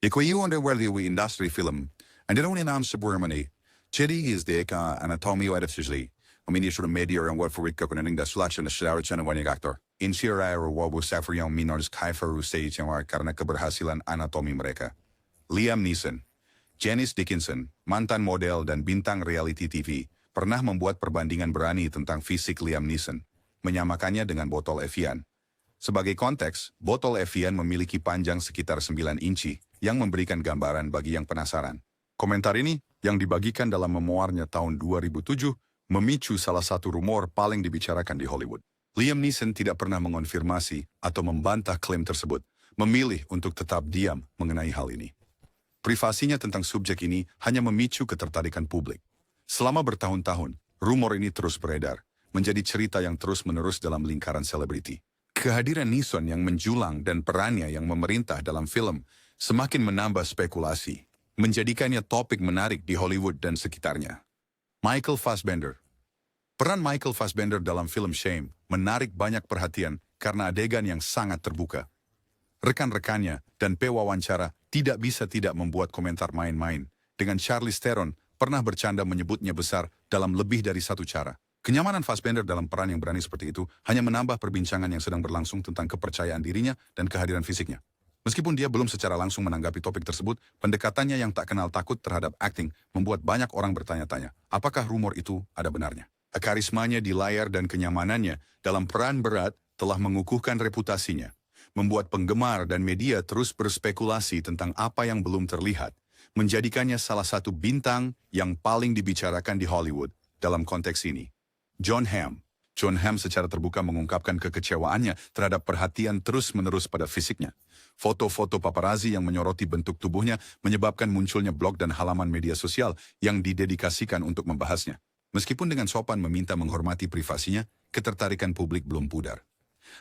Ikuiuan wali industri film, and it only nam subwermani, Chidi is the anatomy of sijli, Minister media and what for recognizing the selection of Shara Chen and actor. In Sierra or Wabu Safrion Minors Kaifaru stage and karena keberhasilan anatomi mereka. Liam Neeson, Janice Dickinson, mantan model dan bintang reality TV, pernah membuat perbandingan berani tentang fisik Liam Neeson, menyamakannya dengan botol Evian. Sebagai konteks, botol Evian memiliki panjang sekitar 9 inci, yang memberikan gambaran bagi yang penasaran. Komentar ini, yang dibagikan dalam memoarnya tahun 2007, memicu salah satu rumor paling dibicarakan di Hollywood. Liam Neeson tidak pernah mengonfirmasi atau membantah klaim tersebut, memilih untuk tetap diam mengenai hal ini. Privasinya tentang subjek ini hanya memicu ketertarikan publik. Selama bertahun-tahun, rumor ini terus beredar, menjadi cerita yang terus-menerus dalam lingkaran selebriti. Kehadiran Neeson yang menjulang dan perannya yang memerintah dalam film semakin menambah spekulasi, menjadikannya topik menarik di Hollywood dan sekitarnya. Michael Fassbender. Peran Michael Fassbender dalam film Shame menarik banyak perhatian karena adegan yang sangat terbuka. Rekan-rekannya dan pewawancara tidak bisa tidak membuat komentar main-main, dengan Charlize Theron pernah bercanda menyebutnya besar dalam lebih dari satu cara. Kenyamanan Fassbender dalam peran yang berani seperti itu hanya menambah perbincangan yang sedang berlangsung tentang kepercayaan dirinya dan kehadiran fisiknya. Meskipun dia belum secara langsung menanggapi topik tersebut, pendekatannya yang tak kenal takut terhadap akting membuat banyak orang bertanya-tanya, apakah rumor itu ada benarnya? Karismanya di layar dan kenyamanannya dalam peran berat telah mengukuhkan reputasinya, membuat penggemar dan media terus berspekulasi tentang apa yang belum terlihat, menjadikannya salah satu bintang yang paling dibicarakan di Hollywood dalam konteks ini. Jon Hamm. Jon Hamm secara terbuka mengungkapkan kekecewaannya terhadap perhatian terus-menerus pada fisiknya. Foto-foto paparazzi yang menyoroti bentuk tubuhnya menyebabkan munculnya blog dan halaman media sosial yang didedikasikan untuk membahasnya. Meskipun dengan sopan meminta menghormati privasinya, ketertarikan publik belum pudar.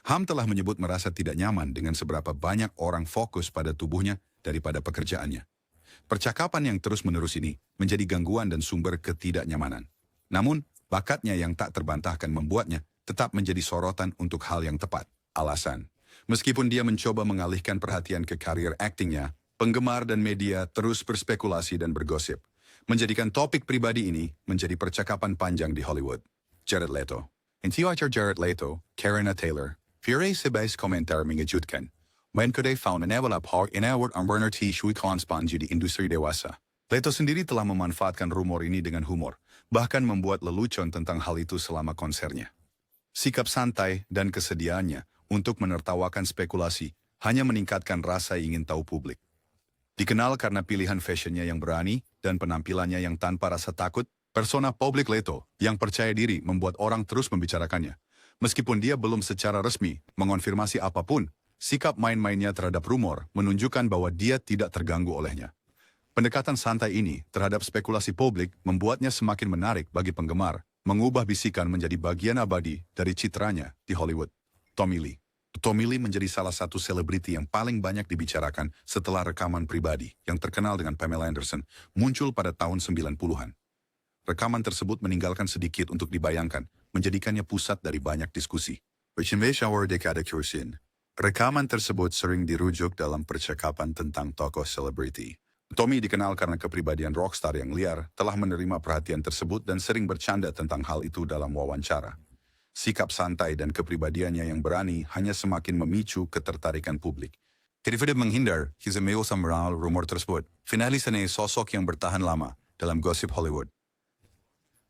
Hamm telah menyebut merasa tidak nyaman dengan seberapa banyak orang fokus pada tubuhnya daripada pekerjaannya. Percakapan yang terus-menerus ini menjadi gangguan dan sumber ketidaknyamanan. Namun, bakatnya yang tak terbantahkan membuatnya tetap menjadi sorotan untuk hal yang tepat. Alasan, meskipun dia mencoba mengalihkan perhatian ke karir aktingnya, penggemar dan media terus berspekulasi dan bergosip, menjadikan topik pribadi ini menjadi percakapan panjang di Hollywood. Jared Leto. Intiwajar Jared Leto, Karena Taylor, Fury sebagai komentar mengejutkan. Menkode found enabla par inaward ang Werner T. Shui Konspanji di industri dewasa. Leto sendiri telah memanfaatkan rumor ini dengan humor, bahkan membuat lelucon tentang hal itu selama konsernya. Sikap santai dan kesediaannya untuk menertawakan spekulasi hanya meningkatkan rasa ingin tahu publik. Dikenal karena pilihan fashionnya yang berani dan penampilannya yang tanpa rasa takut, persona publik Leto yang percaya diri membuat orang terus membicarakannya. Meskipun dia belum secara resmi mengonfirmasi apapun, sikap main-mainnya terhadap rumor menunjukkan bahwa dia tidak terganggu olehnya. Pendekatan santai ini terhadap spekulasi publik membuatnya semakin menarik bagi penggemar, mengubah bisikan menjadi bagian abadi dari citranya di Hollywood. Tommy Lee. Tommy Lee menjadi salah satu selebriti yang paling banyak dibicarakan setelah rekaman pribadi yang terkenal dengan Pamela Anderson muncul pada tahun 90-an. Rekaman tersebut meninggalkan sedikit untuk dibayangkan, menjadikannya pusat dari banyak diskusi. Rekaman tersebut sering dirujuk dalam percakapan tentang tokoh selebriti. Tommy dikenal karena kepribadian rockstar yang liar, telah menerima perhatian tersebut dan sering bercanda tentang hal itu dalam wawancara. Sikap santai dan kepribadiannya yang berani hanya semakin memicu ketertarikan publik. Daripada menghindar, hizameo samral rumor tersebut, finalis ane sosok yang bertahan lama dalam gosip Hollywood.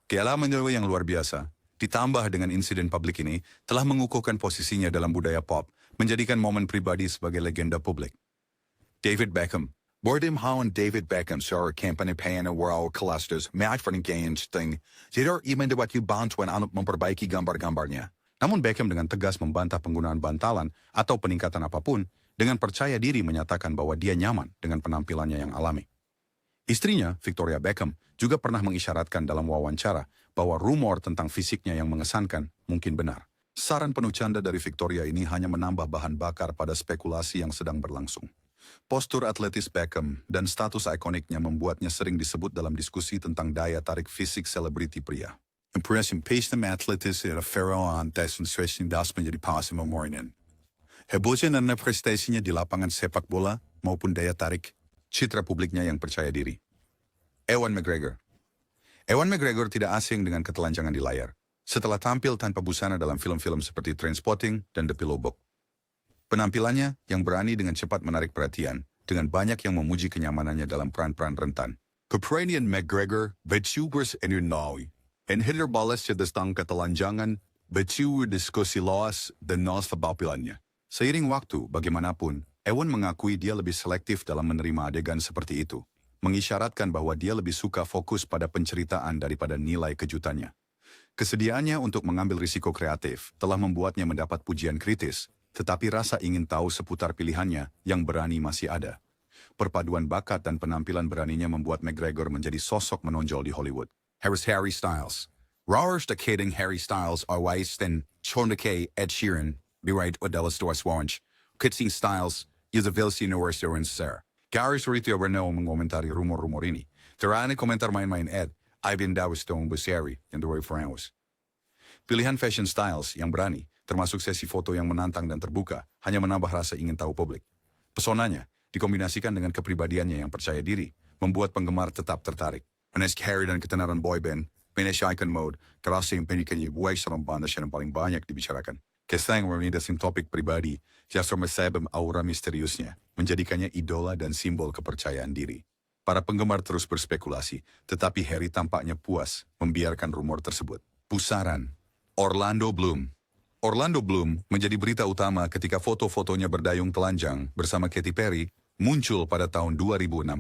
Kealamannya yang luar biasa, ditambah dengan insiden publik ini, telah mengukuhkan posisinya dalam budaya pop, menjadikan momen pribadi sebagai legenda publik. David Beckham. Boredom hawan David Beckham sa kampanya payana world clusters match for games thing. Tidak iman dapat bantuan untuk memperbaiki gambar-gambarnya. Namun Beckham dengan tegas membantah penggunaan bantalan atau peningkatan apapun, dengan percaya diri menyatakan bahwa dia nyaman dengan penampilannya yang alami. Istrinya, Victoria Beckham, juga pernah mengisyaratkan dalam wawancara bahwa rumor tentang fisiknya yang mengesankan mungkin benar. Saran penuh canda dari Victoria ini hanya menambah bahan bakar pada spekulasi yang sedang berlangsung. Postur atletis Beckham dan status ikoniknya membuatnya sering disebut dalam diskusi tentang daya tarik fisik selebriti pria. Impressive pace ng atletis at a pharaoh tes stressing das menjadi pasim morning. Hebosnya na prestasinya di lapangan sepak bola maupun daya tarik, citra publiknya yang percaya diri. Ewan McGregor. Ewan McGregor tidak asing dengan ketelanjangan di layar. Setelah tampil tanpa busana dalam film-film seperti Trainspotting dan The Pillow Book. Penampilannya yang berani dengan cepat menarik perhatian, dengan banyak yang memuji kenyamanannya dalam peran-peran rentan. Keberanian McGregor, becuers en unawi. En hitter balas tentang ketelanjangan, becu diskusi loas dan nos penampilannya. Seiring waktu, bagaimanapun, Ewan mengakui dia lebih selektif dalam menerima adegan seperti itu, mengisyaratkan bahwa dia lebih suka fokus pada penceritaan daripada nilai kejutannya. Kesediaannya untuk mengambil risiko kreatif telah membuatnya mendapat pujian kritis, tetapi rasa ingin tahu seputar pilihannya yang berani masih ada. Perpaduan bakat dan penampilan beraninya membuat McGregor menjadi sosok menonjol di Hollywood. Harry Styles. Rawers decading Harry Styles are wise than Chorneke Ed Sheeran, bereit Odella Stores Warrange. Kitsing Styles, is a Vilsi Norris Sir. Gary Sorito Renault mengomentari rumor-rumor ini. Terane komentar main-main Ed, Ivan Dawistone Busari, and the Roy Francis. Pilihan fashion styles yang berani, termasuk sesi foto yang menantang dan terbuka, hanya menambah rasa ingin tahu publik. Pesonanya, dikombinasikan dengan kepribadiannya yang percaya diri, membuat penggemar tetap tertarik. Menesk Harry dan ketenaran boyband, finish icon mode, kerasa yang pendikannya buay serem banda yang paling banyak dibicarakan. Kesang memilih topik pribadi, Jasper Mesebem aura misteriusnya, menjadikannya idola dan simbol kepercayaan diri. Para penggemar terus berspekulasi, tetapi Harry tampaknya puas membiarkan rumor tersebut. Pusaran. Orlando Bloom. Orlando Bloom menjadi berita utama ketika foto-fotonya berdayung telanjang bersama Katy Perry muncul pada tahun 2016.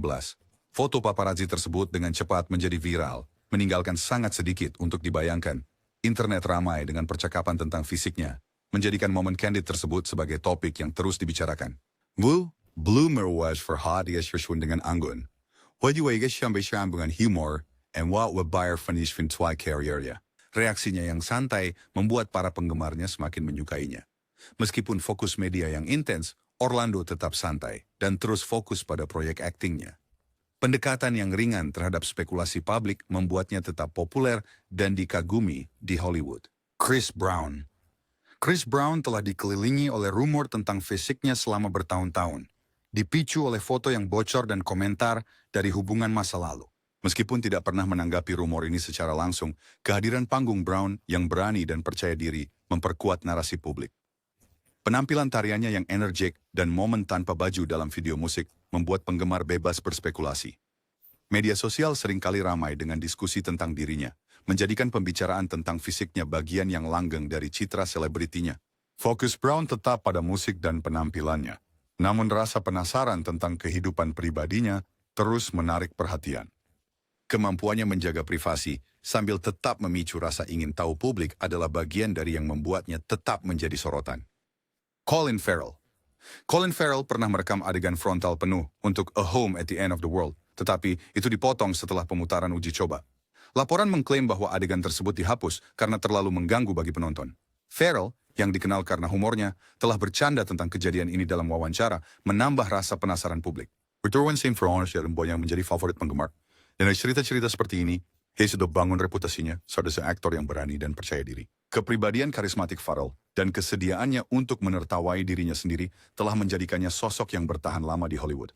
Foto paparazzi tersebut dengan cepat menjadi viral, meninggalkan sangat sedikit untuk dibayangkan. Internet ramai dengan percakapan tentang fisiknya, menjadikan momen candid tersebut sebagai topik yang terus dibicarakan. Bloomer was for hot as dengan anggun. Wadi siyang dengan humor, and what would buyer finish fin twi carrier. Reaksinya yang santai membuat para penggemarnya semakin menyukainya. Meskipun fokus media yang intens, Orlando tetap santai dan terus fokus pada proyek aktingnya. Pendekatan yang ringan terhadap spekulasi publik membuatnya tetap populer dan dikagumi di Hollywood. Chris Brown. Chris Brown telah dikelilingi oleh rumor tentang fisiknya selama bertahun-tahun, dipicu oleh foto yang bocor dan komentar dari hubungan masa lalu. Meskipun tidak pernah menanggapi rumor ini secara langsung, kehadiran panggung Brown yang berani dan percaya diri memperkuat narasi publik. Penampilan tariannya yang energik dan momen tanpa baju dalam video musik membuat penggemar bebas berspekulasi. Media sosial seringkali ramai dengan diskusi tentang dirinya, menjadikan pembicaraan tentang fisiknya bagian yang langgeng dari citra selebritinya. Fokus Brown tetap pada musik dan penampilannya, namun rasa penasaran tentang kehidupan pribadinya terus menarik perhatian. Kemampuannya menjaga privasi sambil tetap memicu rasa ingin tahu publik adalah bagian dari yang membuatnya tetap menjadi sorotan. Colin Farrell. Colin Farrell pernah merekam adegan frontal penuh untuk A Home at the End of the World, tetapi itu dipotong setelah pemutaran uji coba. Laporan mengklaim bahwa adegan tersebut dihapus karena terlalu mengganggu bagi penonton. Farrell, yang dikenal karena humornya, telah bercanda tentang kejadian ini dalam wawancara, menambah rasa penasaran publik. Return Same for Honor yang menjadi favorit penggemar. Dan dari cerita-cerita seperti ini, dia sudah bangun reputasinya sebagai aktor yang berani dan percaya diri. Kepribadian karismatik Farrell dan kesediaannya untuk menertawai dirinya sendiri telah menjadikannya sosok yang bertahan lama di Hollywood.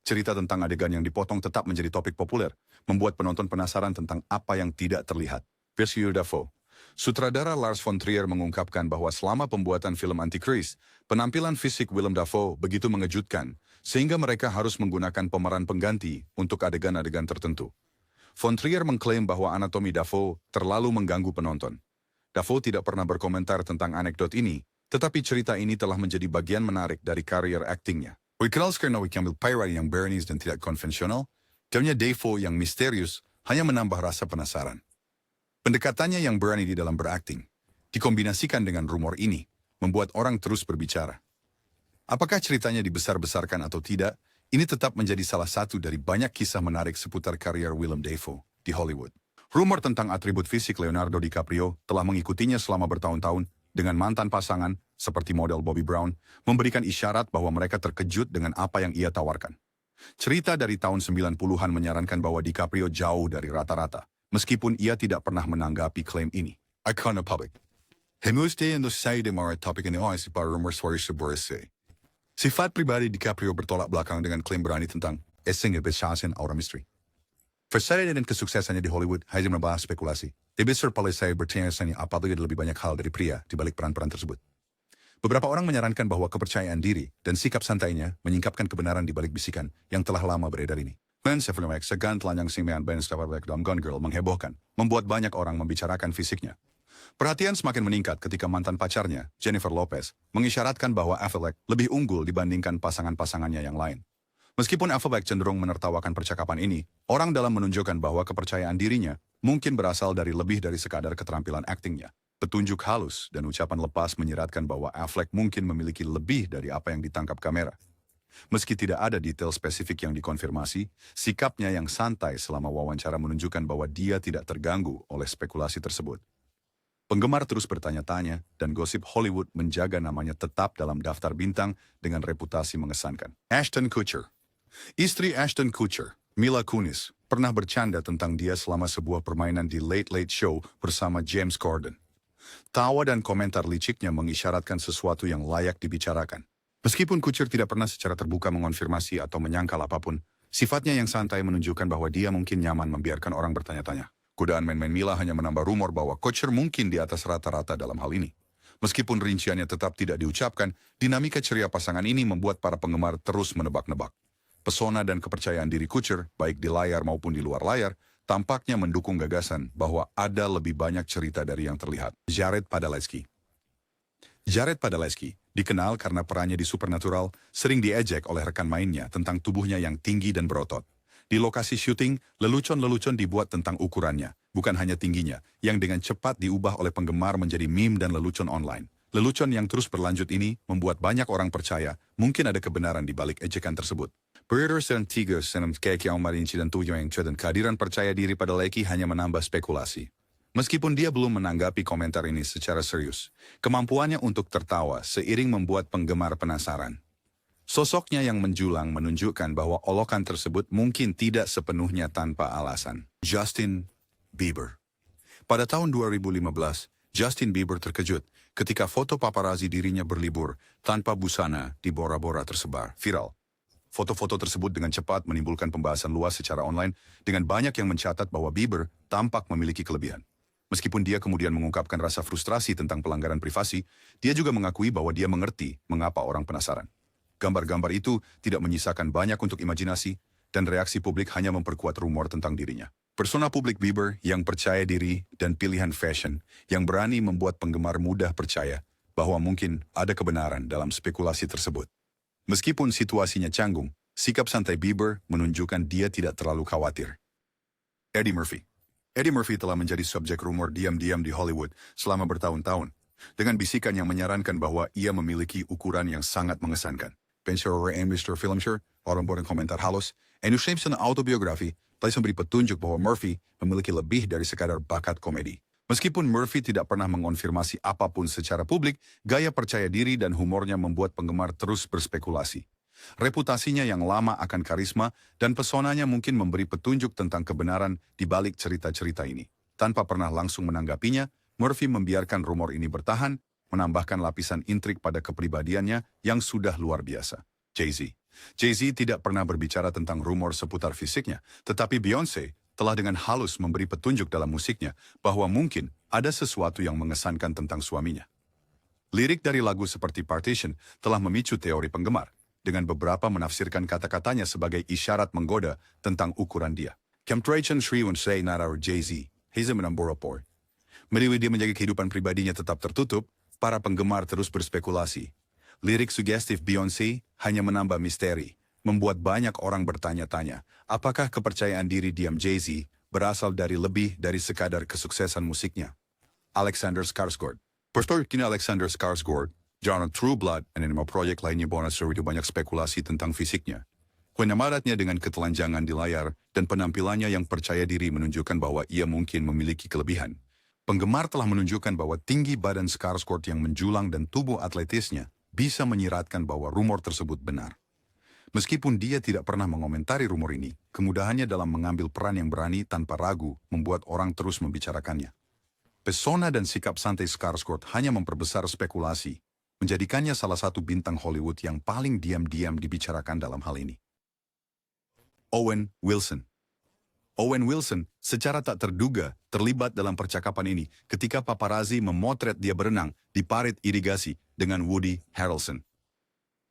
Cerita tentang adegan yang dipotong tetap menjadi topik populer, membuat penonton penasaran tentang apa yang tidak terlihat. Willem Dafoe. Sutradara Lars von Trier mengungkapkan bahwa selama pembuatan film Antichrist, penampilan fisik Willem Dafoe begitu mengejutkan, sehingga mereka harus menggunakan pemeran pengganti untuk adegan-adegan tertentu. Von Trier mengklaim bahwa anatomi Dafoe terlalu mengganggu penonton. Dafoe tidak pernah berkomentar tentang anekdot ini, tetapi cerita ini telah menjadi bagian menarik dari karier aktingnya. Wikenals karena Wikamil Pyrai yang Bernice dan tidak konvensional, jamnya Dafoe yang misterius hanya menambah rasa penasaran. Pendekatannya yang berani di dalam berakting, dikombinasikan dengan rumor ini, membuat orang terus berbicara. Apakah ceritanya dibesar-besarkan atau tidak, ini tetap menjadi salah satu dari banyak kisah menarik seputar karier Willem Dafoe di Hollywood. Rumor tentang atribut fisik Leonardo DiCaprio telah mengikutinya selama bertahun-tahun dengan mantan pasangan, seperti model Bobby Brown, memberikan isyarat bahwa mereka terkejut dengan apa yang ia tawarkan. Cerita dari tahun 90-an menyarankan bahwa DiCaprio jauh dari rata-rata, meskipun ia tidak pernah menanggapi klaim ini. Icon public. Hemuste yang dosai de mara topik ini para rumor suara sebuah. Sifat pribadi DiCaprio bertolak belakang dengan klaim berani tentang besasin aura misteri. Versada dengan kesuksesannya di Hollywood hanya membahas spekulasi. Lebih serpalai saya bertanya apakah ada lebih banyak hal dari pria di balik peran-peran tersebut. Beberapa orang menyarankan bahwa kepercayaan diri dan sikap santainya menyingkapkan kebenaran di balik bisikan yang telah lama beredar ini. Ben Sefilmek segan telanjang singlian Ben Stefilmek dalam Gone Girl menghebohkan, membuat banyak orang membicarakan fisiknya. Perhatian semakin meningkat ketika mantan pacarnya, Jennifer Lopez, mengisyaratkan bahwa Affleck lebih unggul dibandingkan pasangan-pasangannya yang lain. Meskipun Affleck cenderung menertawakan percakapan ini, orang dalam menunjukkan bahwa kepercayaan dirinya mungkin berasal dari lebih dari sekadar keterampilan aktingnya. Petunjuk halus dan ucapan lepas menyiratkan bahwa Affleck mungkin memiliki lebih dari apa yang ditangkap kamera. Meski tidak ada detail spesifik yang dikonfirmasi, sikapnya yang santai selama wawancara menunjukkan bahwa dia tidak terganggu oleh spekulasi tersebut. Penggemar terus bertanya-tanya, dan gosip Hollywood menjaga namanya tetap dalam daftar bintang dengan reputasi mengesankan. Ashton Kutcher. Istri Ashton Kutcher, Mila Kunis, pernah bercanda tentang dia selama sebuah permainan di Late Late Show bersama James Corden. Tawa dan komentar liciknya mengisyaratkan sesuatu yang layak dibicarakan. Meskipun Kutcher tidak pernah secara terbuka mengonfirmasi atau menyangkal apapun, sifatnya yang santai menunjukkan bahwa dia mungkin nyaman membiarkan orang bertanya-tanya. Godaan main-main Mila hanya menambah rumor bahwa Kutcher mungkin di atas rata-rata dalam hal ini. Meskipun rinciannya tetap tidak diucapkan, dinamika ceria pasangan ini membuat para penggemar terus menebak-nebak. Pesona dan kepercayaan diri Kutcher, baik di layar maupun di luar layar, tampaknya mendukung gagasan bahwa ada lebih banyak cerita dari yang terlihat. Jared Padalecki. Jared Padalecki dikenal karena perannya di Supernatural sering diejek oleh rekan mainnya tentang tubuhnya yang tinggi dan berotot. Di lokasi syuting, lelucon-lelucon dibuat tentang ukurannya, bukan hanya tingginya, yang dengan cepat diubah oleh penggemar menjadi meme dan lelucon online. Lelucon yang terus berlanjut ini membuat banyak orang percaya mungkin ada kebenaran di balik ejekan tersebut. Breeders dan Tigers dan kekayaan marinci dan tujuh yang dan kehadiran percaya diri pada Lecky hanya menambah spekulasi. Meskipun dia belum menanggapi komentar ini secara serius, kemampuannya untuk tertawa seiring membuat penggemar penasaran. Sosoknya yang menjulang menunjukkan bahwa olokan tersebut mungkin tidak sepenuhnya tanpa alasan. Justin Bieber. Pada tahun 2015, Justin Bieber terkejut ketika foto paparazzi dirinya berlibur tanpa busana di Bora Bora tersebar viral. Foto-foto tersebut dengan cepat menimbulkan pembahasan luas secara online dengan banyak yang mencatat bahwa Bieber tampak memiliki kelebihan. Meskipun dia kemudian mengungkapkan rasa frustrasi tentang pelanggaran privasi, dia juga mengakui bahwa dia mengerti mengapa orang penasaran. Gambar-gambar itu tidak menyisakan banyak untuk imajinasi, dan reaksi publik hanya memperkuat rumor tentang dirinya. Persona publik Bieber yang percaya diri dan pilihan fashion yang berani membuat penggemar mudah percaya bahwa mungkin ada kebenaran dalam spekulasi tersebut. Meskipun situasinya canggung, sikap santai Bieber menunjukkan dia tidak terlalu khawatir. Eddie Murphy. Eddie Murphy telah menjadi subjek rumor diam-diam di Hollywood selama bertahun-tahun, dengan bisikan yang menyarankan bahwa ia memiliki ukuran yang sangat mengesankan. Pensyarah Mr. Filmshare, orang-orang komentar halus, Shapes autobiografi, telah memberi petunjuk bahwa Murphy memiliki lebih dari sekadar bakat komedi. Meskipun Murphy tidak pernah mengonfirmasi apapun secara publik, gaya percaya diri dan humornya membuat penggemar terus berspekulasi. Reputasinya yang lama akan karisma dan pesonanya mungkin memberi petunjuk tentang kebenaran di balik cerita-cerita ini. Tanpa pernah langsung menanggapinya, Murphy membiarkan rumor ini bertahan, menambahkan lapisan intrik pada kepribadiannya yang sudah luar biasa. Jay-Z. Jay-Z tidak pernah berbicara tentang rumor seputar fisiknya, tetapi Beyoncé telah dengan halus memberi petunjuk dalam musiknya bahwa mungkin ada sesuatu yang mengesankan tentang suaminya. Lirik dari lagu seperti Partition telah memicu teori penggemar, dengan beberapa menafsirkan kata-katanya sebagai isyarat menggoda tentang ukuran dia. Chemtrajan Shriwan say not our Jay-Z, he's a menamboropor. Meliwi dia menjaga kehidupan pribadinya tetap tertutup, para penggemar terus berspekulasi. Lirik sugestif Beyoncé hanya menambah misteri, membuat banyak orang bertanya-tanya, apakah kepercayaan diri diam Jay-Z berasal dari lebih dari sekadar kesuksesan musiknya. Alexander Skarsgård. Pastor kini Alexander Skarsgård, genre True Blood, dan lima proyek lainnya bonus itu banyak spekulasi tentang fisiknya. Penyamaratnya dengan ketelanjangan di layar dan penampilannya yang percaya diri menunjukkan bahwa ia mungkin memiliki kelebihan. Penggemar telah menunjukkan bahwa tinggi badan Skarsgård yang menjulang dan tubuh atletisnya bisa menyiratkan bahwa rumor tersebut benar. Meskipun dia tidak pernah mengomentari rumor ini, kemudahannya dalam mengambil peran yang berani tanpa ragu membuat orang terus membicarakannya. Pesona dan sikap santai Skarsgård hanya memperbesar spekulasi, menjadikannya salah satu bintang Hollywood yang paling diam-diam dibicarakan dalam hal ini. Owen Wilson. Owen Wilson secara tak terduga terlibat dalam percakapan ini ketika paparazzi memotret dia berenang di parit irigasi dengan Woody Harrelson.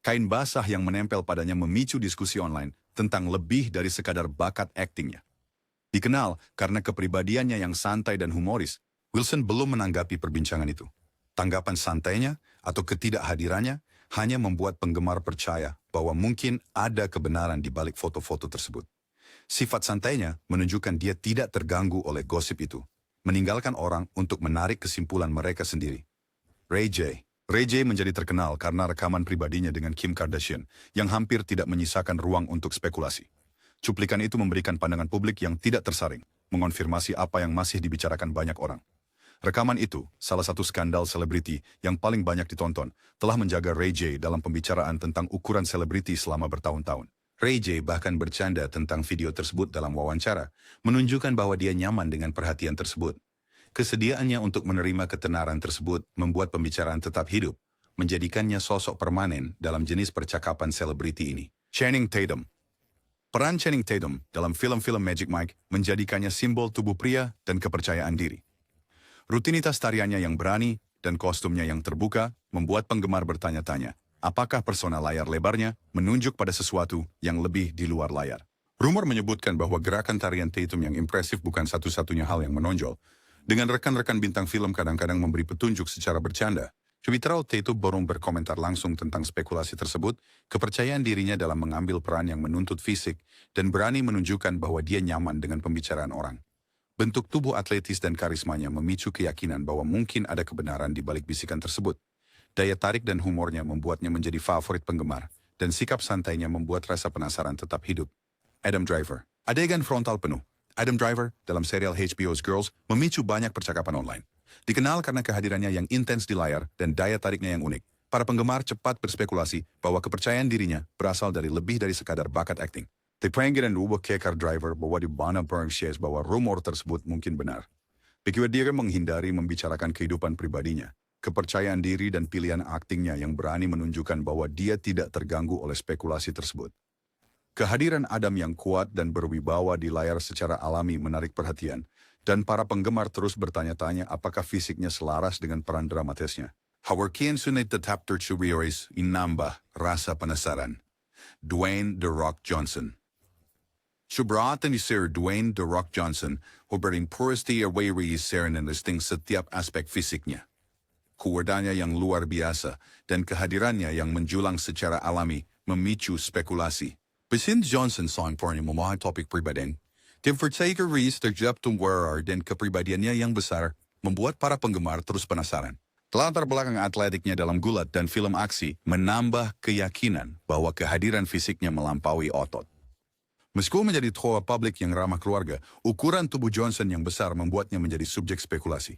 Kain basah yang menempel padanya memicu diskusi online tentang lebih dari sekadar bakat aktingnya. Dikenal karena kepribadiannya yang santai dan humoris, Wilson belum menanggapi perbincangan itu. Tanggapan santainya atau ketidakhadirannya hanya membuat penggemar percaya bahwa mungkin ada kebenaran di balik foto-foto tersebut. Sifat santainya menunjukkan dia tidak terganggu oleh gosip itu, meninggalkan orang untuk menarik kesimpulan mereka sendiri. Ray J menjadi terkenal karena rekaman pribadinya dengan Kim Kardashian yang hampir tidak menyisakan ruang untuk spekulasi. Cuplikan itu memberikan pandangan publik yang tidak tersaring, mengonfirmasi apa yang masih dibicarakan banyak orang. Rekaman itu, salah satu skandal selebriti yang paling banyak ditonton, telah menjaga Ray J dalam pembicaraan tentang ukuran selebriti selama bertahun-tahun. Ray J bahkan bercanda tentang video tersebut dalam wawancara, menunjukkan bahwa dia nyaman dengan perhatian tersebut. Kesediaannya untuk menerima ketenaran tersebut membuat pembicaraan tetap hidup, menjadikannya sosok permanen dalam jenis percakapan selebriti ini. Channing Tatum. Peran Channing Tatum dalam film-film Magic Mike menjadikannya simbol tubuh pria dan kepercayaan diri. Rutinitas tariannya yang berani dan kostumnya yang terbuka membuat penggemar bertanya-tanya, apakah persona layar lebarnya menunjuk pada sesuatu yang lebih di luar layar. Rumor menyebutkan bahwa gerakan tarian Tatum yang impresif bukan satu-satunya hal yang menonjol. Dengan rekan-rekan bintang film kadang-kadang memberi petunjuk secara bercanda, Twitter Tatum baru berkomentar langsung tentang spekulasi tersebut, kepercayaan dirinya dalam mengambil peran yang menuntut fisik, dan berani menunjukkan bahwa dia nyaman dengan pembicaraan orang. Bentuk tubuh atletis dan karismanya memicu keyakinan bahwa mungkin ada kebenaran di balik bisikan tersebut. Daya tarik dan humornya membuatnya menjadi favorit penggemar, dan sikap santainya membuat rasa penasaran tetap hidup. Adam Driver. Adegan frontal penuh. Adam Driver dalam serial HBO's Girls memicu banyak percakapan online. Dikenal karena kehadirannya yang intens di layar dan daya tariknya yang unik. Para penggemar cepat berspekulasi bahwa kepercayaan dirinya berasal dari lebih dari sekadar bakat akting. Dipanggil dan ubah kekar Driver bahwa di mana shares bahwa rumor tersebut mungkin benar. Begitu dia menghindari membicarakan kehidupan pribadinya, kepercayaan diri dan pilihan aktingnya yang berani menunjukkan bahwa dia tidak terganggu oleh spekulasi tersebut. Kehadiran Adam yang kuat dan berwibawa di layar secara alami menarik perhatian, dan para penggemar terus bertanya-tanya apakah fisiknya selaras dengan peran dramatisnya. Hawarkian sunit tetap tercurious inambah rasa penasaran. Dwayne The Rock Johnson. Sobratan ni Sir Dwayne The Rock Johnson, huberin puresti away reisir ng listing setiap aspek fisiknya. Kuwardanya yang luar biasa dan kehadirannya yang menjulang secara alami memicu spekulasi. Besin Johnson sa pornya mga topik pribadeng, Timfertaker Reese terjawab tumwerar dan kepribadiannya yang besar membuat para penggemar terus penasaran. Latar belakang atletiknya dalam gulat dan film aksi menambah keyakinan bahwa kehadiran fisiknya melampaui otot. Meski menjadi tokoh publik yang ramah keluarga, ukuran tubuh Johnson yang besar membuatnya menjadi subjek spekulasi.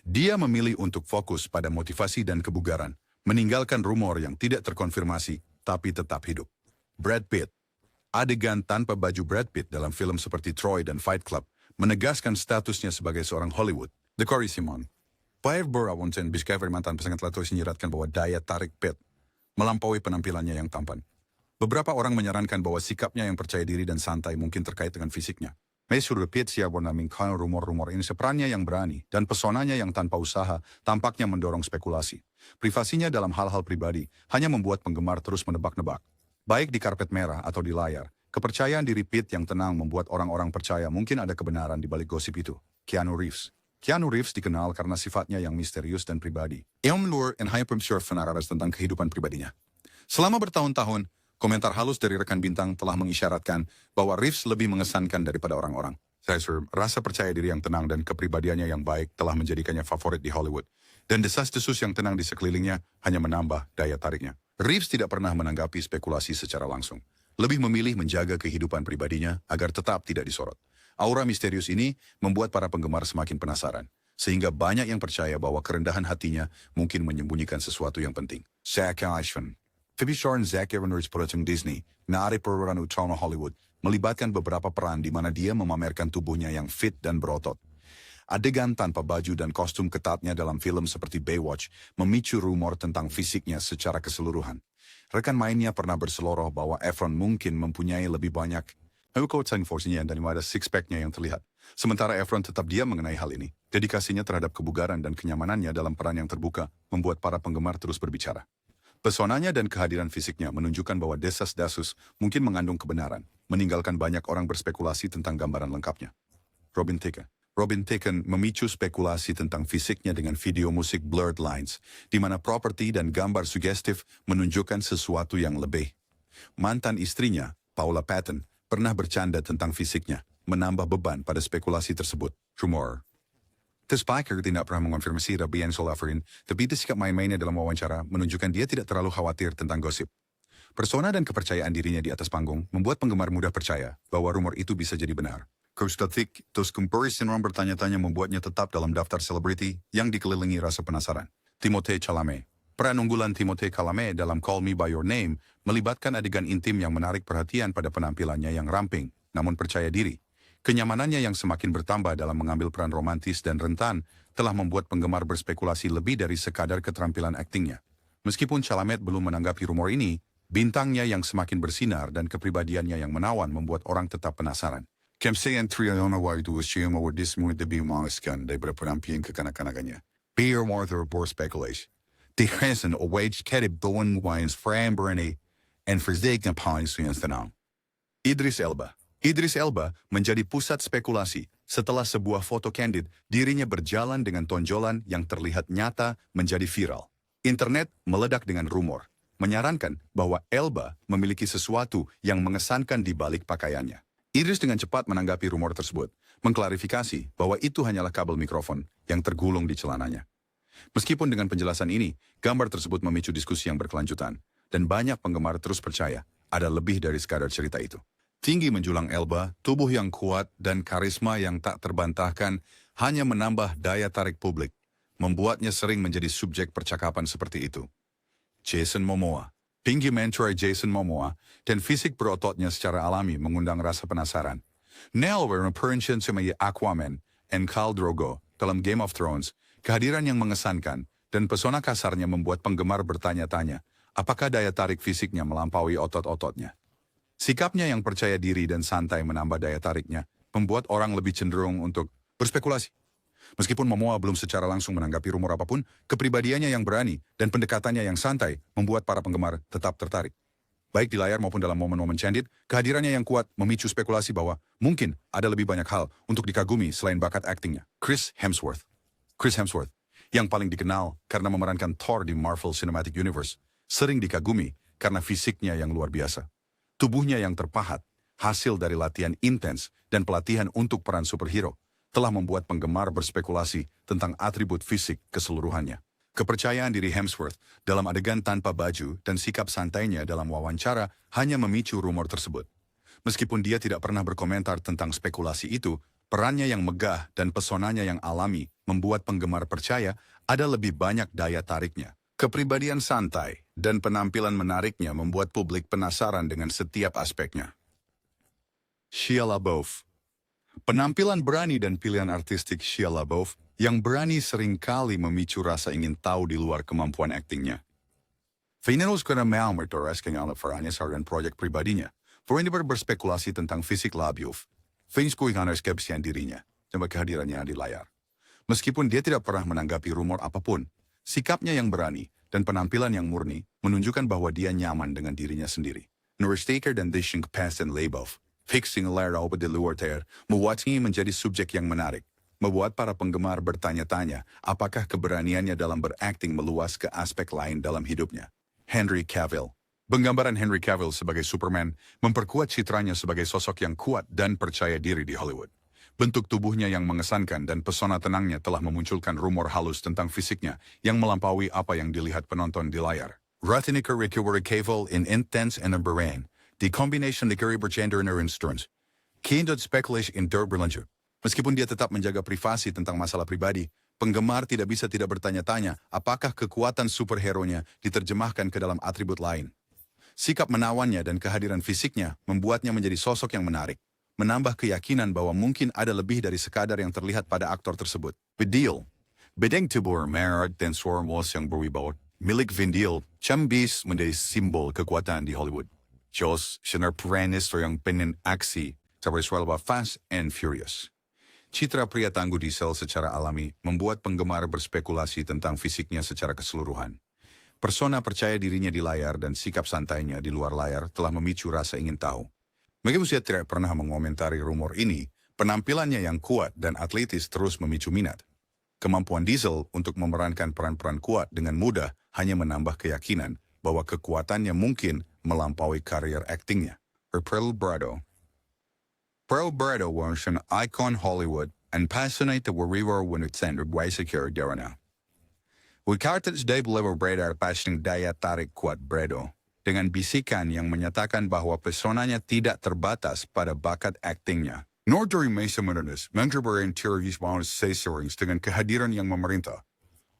Dia memilih untuk fokus pada motivasi dan kebugaran, meninggalkan rumor yang tidak terkonfirmasi tapi tetap hidup. Brad Pitt. Adegan tanpa baju Brad Pitt dalam film seperti Troy dan Fight Club menegaskan statusnya sebagai seorang Hollywood. The Corey Simon. Pair Borawonsen Discovery mantan pasangan telah terus menyiratkan bahwa daya tarik Pitt melampaui penampilannya yang tampan. Beberapa orang menyarankan bahwa sikapnya yang percaya diri dan santai mungkin terkait dengan fisiknya. Mesur Pitt siap menamingkan rumor-rumor ini seperannya yang berani dan pesonanya yang tanpa usaha tampaknya mendorong spekulasi. Privasinya dalam hal-hal pribadi hanya membuat penggemar terus menebak-nebak. Baik di karpet merah atau di layar, kepercayaan diri Pitt yang tenang membuat orang-orang percaya mungkin ada kebenaran di balik gosip itu. Keanu Reeves. Keanu Reeves dikenal karena sifatnya yang misterius dan pribadi. Ia melur and hyper-sure fanararas tentang kehidupan pribadinya. Selama bertahun-tahun, komentar halus dari rekan bintang telah mengisyaratkan bahwa Reeves lebih mengesankan daripada orang-orang. Rasa percaya diri yang tenang dan kepribadiannya yang baik telah menjadikannya favorit di Hollywood. Dan desas-desus yang tenang di sekelilingnya hanya menambah daya tariknya. Reeves tidak pernah menanggapi spekulasi secara langsung. Lebih memilih menjaga kehidupan pribadinya agar tetap tidak disorot. Aura misterius ini membuat para penggemar semakin penasaran. Sehingga banyak yang percaya bahwa kerendahan hatinya mungkin menyembunyikan sesuatu yang penting. Zac Efron. Phoebe Shaw dan Zac Efron produksi Disney, naari peran utama Hollywood, melibatkan beberapa peran di mana dia memamerkan tubuhnya yang fit dan berotot. Adegan tanpa baju dan kostum ketatnya dalam film seperti Baywatch memicu rumor tentang fisiknya secara keseluruhan. Rekan mainnya pernah berseloroh bahwa Efron mungkin mempunyai lebih banyak Kekuatan forsinya dan ada six-pack-nya yang terlihat. Sementara Efron tetap diam mengenai hal ini. Dedikasinya terhadap kebugaran dan kenyamanannya dalam peran yang terbuka membuat para penggemar terus berbicara. Pesonanya dan kehadiran fisiknya menunjukkan bahwa desas-desus mungkin mengandung kebenaran, meninggalkan banyak orang berspekulasi tentang gambaran lengkapnya. Robin Thicke memicu spekulasi tentang fisiknya dengan video musik Blurred Lines, di mana properti dan gambar sugestif menunjukkan sesuatu yang lebih. Mantan istrinya, Paula Patton, pernah bercanda tentang fisiknya, menambah beban pada spekulasi tersebut. Rumor. Spiker tidak pernah mengonfirmasi Rabian Solaferin, tapi sikap main-mainnya dalam wawancara menunjukkan dia tidak terlalu khawatir tentang gosip. Persona dan kepercayaan dirinya di atas panggung membuat penggemar mudah percaya bahwa rumor itu bisa jadi benar. Thicke, terus comparison orang bertanya-tanya membuatnya tetap dalam daftar selebriti yang dikelilingi rasa penasaran. Timothée Chalamet. Peran unggulan Timothée Chalamet dalam Call Me By Your Name melibatkan adegan intim yang menarik perhatian pada penampilannya yang ramping, namun percaya diri. Kenyamanannya yang semakin bertambah dalam mengambil peran romantis dan rentan telah membuat penggemar berspekulasi lebih dari sekadar keterampilan aktingnya. Meskipun Chalamet belum menanggapi rumor ini, bintangnya yang semakin bersinar dan kepribadiannya yang menawan membuat orang tetap penasaran. Kemsey and Triana White was siya mawardis mo debi mangaskan daripada penampilan kekanak-kanakannya. Beer Martha or speculation. De Hansen o wage kedib doon wines Fran Bernie and Verzeg na pawis yung tanong. Idris Elba menjadi pusat spekulasi setelah sebuah foto candid dirinya berjalan dengan tonjolan yang terlihat nyata menjadi viral. Internet meledak dengan rumor, menyarankan bahwa Elba memiliki sesuatu yang mengesankan di balik pakaiannya. Idris dengan cepat menanggapi rumor tersebut, mengklarifikasi bahwa itu hanyalah kabel mikrofon yang tergulung di celananya. Meskipun dengan penjelasan ini, gambar tersebut memicu diskusi yang berkelanjutan, dan banyak penggemar terus percaya ada lebih dari sekadar cerita itu. Tinggi menjulang Elba, tubuh yang kuat, dan karisma yang tak terbantahkan hanya menambah daya tarik publik, membuatnya sering menjadi subjek percakapan seperti itu. Jason Momoa. Tinggi mentor Jason Momoa dan fisik berototnya secara alami mengundang rasa penasaran. Nell appearance sebagai Aquaman and Khal Drogo dalam Game of Thrones, kehadiran yang mengesankan dan pesona kasarnya membuat penggemar bertanya-tanya, apakah daya tarik fisiknya melampaui otot-ototnya. Sikapnya yang percaya diri dan santai menambah daya tariknya, membuat orang lebih cenderung untuk berspekulasi. Meskipun Momoa belum secara langsung menanggapi rumor apapun, kepribadiannya yang berani dan pendekatannya yang santai membuat para penggemar tetap tertarik. Baik di layar maupun dalam momen-momen candid, kehadirannya yang kuat memicu spekulasi bahwa mungkin ada lebih banyak hal untuk dikagumi selain bakat aktingnya. Chris Hemsworth, yang paling dikenal karena memerankan Thor di Marvel Cinematic Universe, sering dikagumi karena fisiknya yang luar biasa. Tubuhnya yang terpahat, hasil dari latihan intens dan pelatihan untuk peran superhero, telah membuat penggemar berspekulasi tentang atribut fisik keseluruhannya. Kepercayaan diri Hemsworth dalam adegan tanpa baju dan sikap santainya dalam wawancara hanya memicu rumor tersebut. Meskipun dia tidak pernah berkomentar tentang spekulasi itu, perannya yang megah dan pesonanya yang alami membuat penggemar percaya ada lebih banyak daya tariknya. Kepribadian santai dan penampilan menariknya membuat publik penasaran dengan setiap aspeknya. Shia LaBeouf. Penampilan berani dan pilihan artistik Shia LaBeouf yang berani seringkali memicu rasa ingin tahu di luar kemampuan aktingnya. Finalos ko na maamortores kang ala Faranes dan proyek pribadinya. For hindi berspekulasi tentang fisik LaBeouf, fans ko ikan skepsian dirinya dan kehadirannya di layar. Meskipun dia tidak pernah menanggapi rumor apapun, sikapnya yang berani dan penampilan yang murni menunjukkan bahwa dia nyaman dengan dirinya sendiri. Norstaker dan Dishing Past and LaBeouf, fixing layar over di luar ter, membuatnya menjadi subjek yang menarik. Membuat para penggemar bertanya-tanya apakah keberaniannya dalam berakting meluas ke aspek lain dalam hidupnya. Henry Cavill. Penggambaran Henry Cavill sebagai Superman memperkuat citranya sebagai sosok yang kuat dan percaya diri di Hollywood. Bentuk tubuhnya yang mengesankan dan pesona tenangnya telah memunculkan rumor halus tentang fisiknya yang melampaui apa yang dilihat penonton di layar. Ratinika Ricky Cavill in Intense and Brain. The combination de Gary Bergender and Ernst Kindod speculation in der Berlanjut. Meskipun dia tetap menjaga privasi tentang masalah pribadi, penggemar tidak bisa tidak bertanya-tanya apakah kekuatan superhero-nya diterjemahkan ke dalam atribut lain. Sikap menawannya dan kehadiran fisiknya membuatnya menjadi sosok yang menarik, menambah keyakinan bahwa mungkin ada lebih dari sekadar yang terlihat pada aktor tersebut. Vidil. Bedeng tubuh merah dan suara yang berwibawa, milik Vin Diesel, Chambis menjadi simbol kekuatan di Hollywood. Diyos, sinarprenis o yung penin-aksi sa visual ba Fast and Furious. Citra pria Tango Diesel secara alami membuat penggemar berspekulasi tentang fisiknya secara keseluruhan. Persona percaya dirinya di layar dan sikap santainya di luar layar telah memicu rasa ingin tahu. Meski saya tidak pernah mengomentari rumor ini, penampilannya yang kuat dan atletis terus memicu minat. Kemampuan Diesel untuk memerankan peran-peran kuat dengan mudah hanya menambah keyakinan bahwa kekuatannya mungkin melampaui karier aktingnya. Pearl Brado was an icon Hollywood and passionate warrior when it centered Waisakir Darana. Wikartats de Bolivar Breda pasang daya tarik kuat Brado, dengan bisikan yang menyatakan bahwa pesonanya tidak terbatas pada bakat aktingnya. Nor during Mesa Menenes, mencoba interviews dengan seserings dengan kehadiran yang memerintah.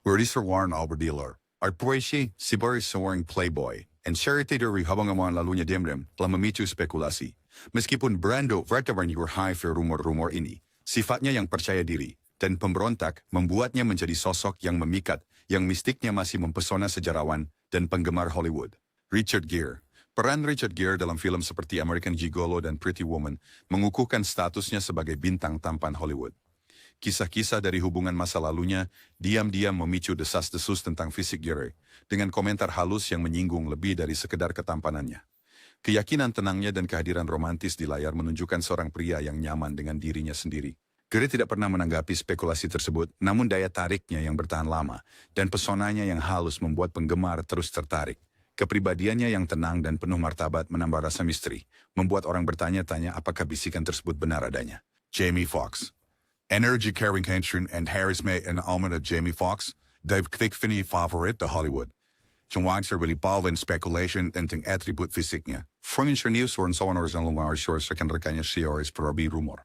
Producer Warren Alberdiller, Arpuesi, Sibari seorang playboy, and charity dari habang ang mga lalunya demdem telah memicu spekulasi. Meskipun Brando veteran high for rumor-rumor ini, sifatnya yang percaya diri dan pemberontak membuatnya menjadi sosok yang memikat, yang mistiknya masih mempesona sejarawan dan penggemar Hollywood. Richard Gere. Peran Richard Gere dalam film seperti American Gigolo dan Pretty Woman mengukuhkan statusnya sebagai bintang tampan Hollywood. Kisah-kisah dari hubungan masa lalunya diam-diam memicu desas-desus tentang fisik Gere, dengan komentar halus yang menyinggung lebih dari sekedar ketampanannya. Keyakinan tenangnya dan kehadiran romantis di layar menunjukkan seorang pria yang nyaman dengan dirinya sendiri. Gere tidak pernah menanggapi spekulasi tersebut, namun daya tariknya yang bertahan lama dan pesonanya yang halus membuat penggemar terus tertarik. Kepribadiannya yang tenang dan penuh martabat menambah rasa misteri, membuat orang bertanya-tanya apakah bisikan tersebut benar adanya. Jamie Foxx. Energy carrying Henson and Harris May and Almond of Jamie Foxx, Dave Thickfinney favorite the Hollywood. Cuma berbalik speculation tentang atribut fisiknya. Furniture News orang sawan orang lumar shores rekan-rekannya series perabi rumor.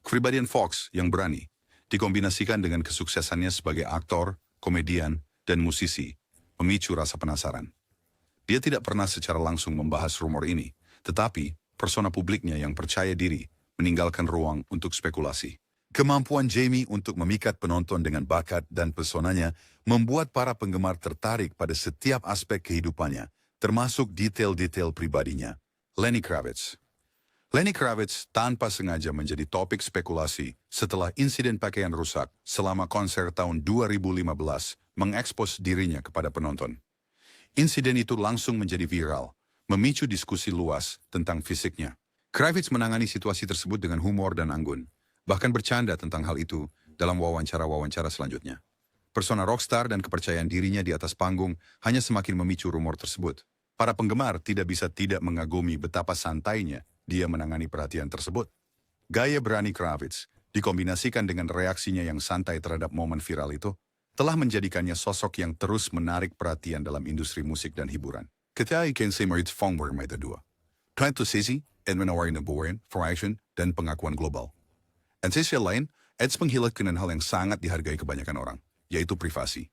Kepribadian Fox yang berani dikombinasikan dengan kesuksesannya sebagai aktor, komedian, dan musisi, memicu rasa penasaran. Dia tidak pernah secara langsung membahas rumor ini, tetapi persona publiknya yang percaya diri meninggalkan ruang untuk spekulasi. Kemampuan Jamie untuk memikat penonton dengan bakat dan pesonanya membuat para penggemar tertarik pada setiap aspek kehidupannya, termasuk detail-detail pribadinya. Lenny Kravitz. Lenny Kravitz tanpa sengaja menjadi topik spekulasi setelah insiden pakaian rusak selama konser tahun 2015 mengekspos dirinya kepada penonton. Insiden itu langsung menjadi viral, memicu diskusi luas tentang fisiknya. Kravitz menangani situasi tersebut dengan humor dan anggun, bahkan bercanda tentang hal itu dalam wawancara-wawancara selanjutnya. Persona rockstar dan kepercayaan dirinya di atas panggung hanya semakin memicu rumor tersebut. Para penggemar tidak bisa tidak mengagumi betapa santainya dia menangani perhatian tersebut. Gaya berani Kravitz, dikombinasikan dengan reaksinya yang santai terhadap momen viral itu, telah menjadikannya sosok yang terus menarik perhatian dalam industri musik dan hiburan. Ketika Kensei Marit Fongwer may dua. Tento sisi, at menawarin buuin, for action, dan pengakuan global. At sisi lain, Eds menghilangkan hal yang sangat dihargai kebanyakan orang, yaitu privasi.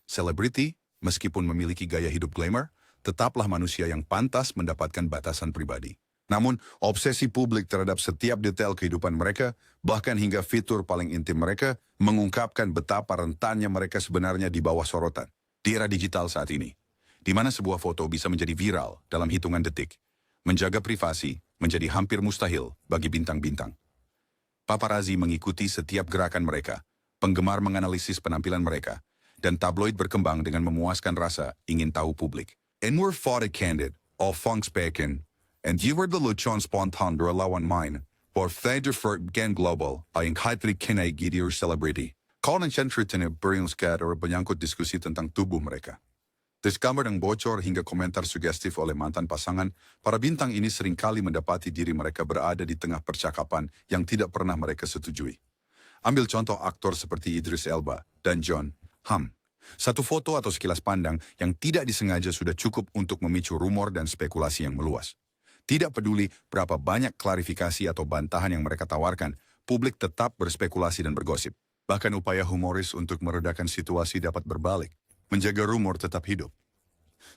Selebriti, meskipun memiliki gaya hidup glamour, tetaplah manusia yang pantas mendapatkan batasan pribadi. Namun, obsesi publik terhadap setiap detail kehidupan mereka, bahkan hingga fitur paling intim mereka, mengungkapkan betapa rentannya mereka sebenarnya di bawah sorotan. Di era digital saat ini, di mana sebuah foto bisa menjadi viral dalam hitungan detik, menjaga privasi menjadi hampir mustahil bagi bintang-bintang. Paparazzi mengikuti setiap gerakan mereka, penggemar menganalisis penampilan mereka, dan tabloid berkembang dengan memuaskan rasa ingin tahu publik. And we're fought candid, all funks bacon, and you were the luchon spontan lawan mine, for Feder for Gen Global, ay ang hatri kinay gidior celebrity. Call ng siyentry tinib beringskat o banyangkot diskusi tentang tubuh mereka. Discover ng bocor hingga komentar sugestif oleh mantan pasangan, para bintang ini seringkali mendapati diri mereka berada di tengah percakapan yang tidak pernah mereka setujui. Ambil contoh aktor seperti Idris Elba dan John Hamm. Satu foto atau sekilas pandang yang tidak disengaja sudah cukup untuk memicu rumor dan spekulasi yang meluas. Tidak peduli berapa banyak klarifikasi atau bantahan yang mereka tawarkan, publik tetap berspekulasi dan bergosip. Bahkan upaya humoris untuk meredakan situasi dapat berbalik, menjaga rumor tetap hidup.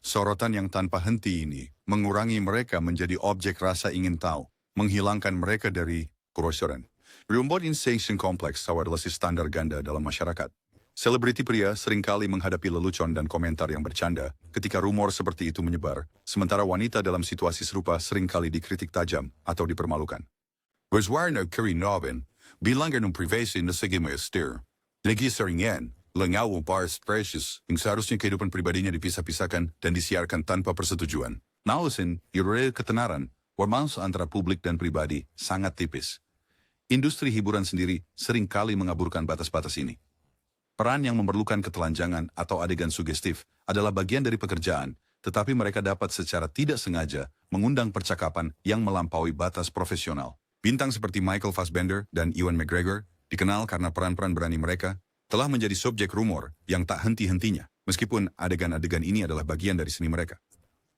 Sorotan yang tanpa henti ini mengurangi mereka menjadi objek rasa ingin tahu, menghilangkan mereka dari kerosoran. Rumor insensation kompleks adalah standar ganda dalam masyarakat. Selebriti pria seringkali menghadapi lelucon dan komentar yang bercanda ketika rumor seperti itu menyebar, sementara wanita dalam situasi serupa seringkali dikritik tajam atau dipermalukan. Bezwarna Kiri Novin, bilang ng privasi na sige may estir. Nag-isering yan, langaw bars precious, yung seharusnya kehidupan pribadinya dipisah-pisahkan dan disiarkan tanpa persetujuan. Nausin, irreal ketenaran, warmans antara publik dan pribadi sangat tipis. Industri hiburan sendiri seringkali mengaburkan batas-batas ini. Peran yang memerlukan ketelanjangan atau adegan sugestif adalah bagian dari pekerjaan, tetapi mereka dapat secara tidak sengaja mengundang percakapan yang melampaui batas profesional. Bintang seperti Michael Fassbender dan Ewan McGregor dikenal karena peran-peran berani mereka telah menjadi subjek rumor yang tak henti-hentinya, meskipun adegan-adegan ini adalah bagian dari seni mereka.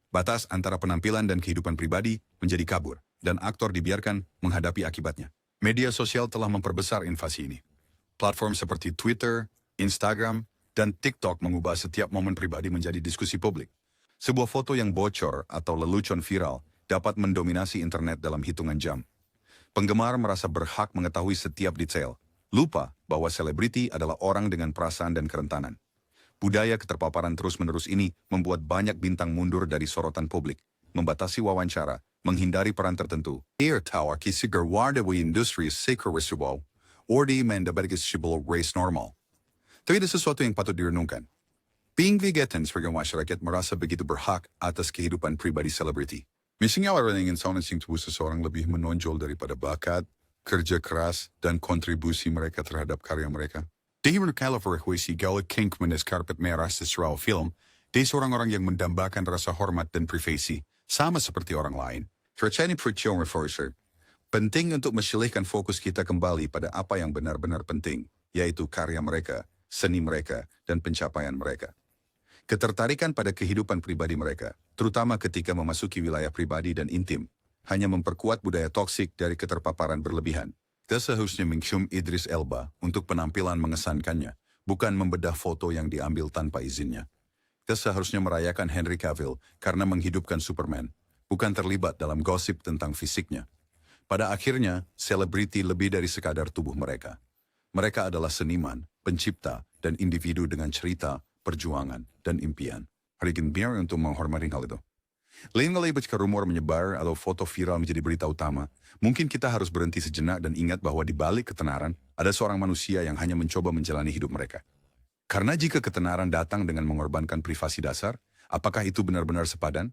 Batas antara penampilan dan kehidupan pribadi menjadi kabur, dan aktor dibiarkan menghadapi akibatnya. Media sosial telah memperbesar invasi ini. Platform seperti Twitter, Instagram, dan TikTok mengubah setiap momen pribadi menjadi diskusi publik. Sebuah foto yang bocor atau lelucon viral dapat mendominasi internet dalam hitungan jam. Penggemar merasa berhak mengetahui setiap detail, lupa bahwa selebriti adalah orang dengan perasaan dan kerentanan. Budaya keterpaparan terus-menerus ini membuat banyak bintang mundur dari sorotan publik, membatasi wawancara, menghindari peran tertentu. Air Tower kisigar wardawi industri seker resibo, ordi mendabatis shibol race normal. Tapi ada sesuatu yang patut direnungkan. Pingvigetan sebagai masyarakat merasa begitu berhak atas kehidupan pribadi selebriti. Misalnya orang yang ingin sing tubuh seseorang lebih menonjol daripada bakat, kerja keras, dan kontribusi mereka terhadap karya mereka. Di berkala verhuisi gawa Kinkmanis karpet merah sesuai film, di orang-orang yang mendambakan rasa hormat dan privasi, sama seperti orang lain. Tercani percaya reforser. Penting untuk menyelihkan fokus kita kembali pada apa yang benar-benar penting, yaitu karya mereka, seni mereka, dan pencapaian mereka. Ketertarikan pada kehidupan pribadi mereka, terutama ketika memasuki wilayah pribadi dan intim, hanya memperkuat budaya toksik dari keterpaparan berlebihan. Kita seharusnya mencium Idris Elba untuk penampilan mengesankannya, bukan membedah foto yang diambil tanpa izinnya. Kita seharusnya merayakan Henry Cavill karena menghidupkan Superman, bukan terlibat dalam gosip tentang fisiknya. Pada akhirnya, selebriti lebih dari sekadar tubuh mereka. Mereka adalah seniman, pencipta, dan individu dengan cerita, perjuangan, dan impian. Hari ini biar untuk menghormati hal itu. Lain kali ketika rumor menyebar atau foto viral menjadi berita utama, mungkin kita harus berhenti sejenak dan ingat bahwa di balik ketenaran, ada seorang manusia yang hanya mencoba menjalani hidup mereka. Karena jika ketenaran datang dengan mengorbankan privasi dasar, apakah itu benar-benar sepadan?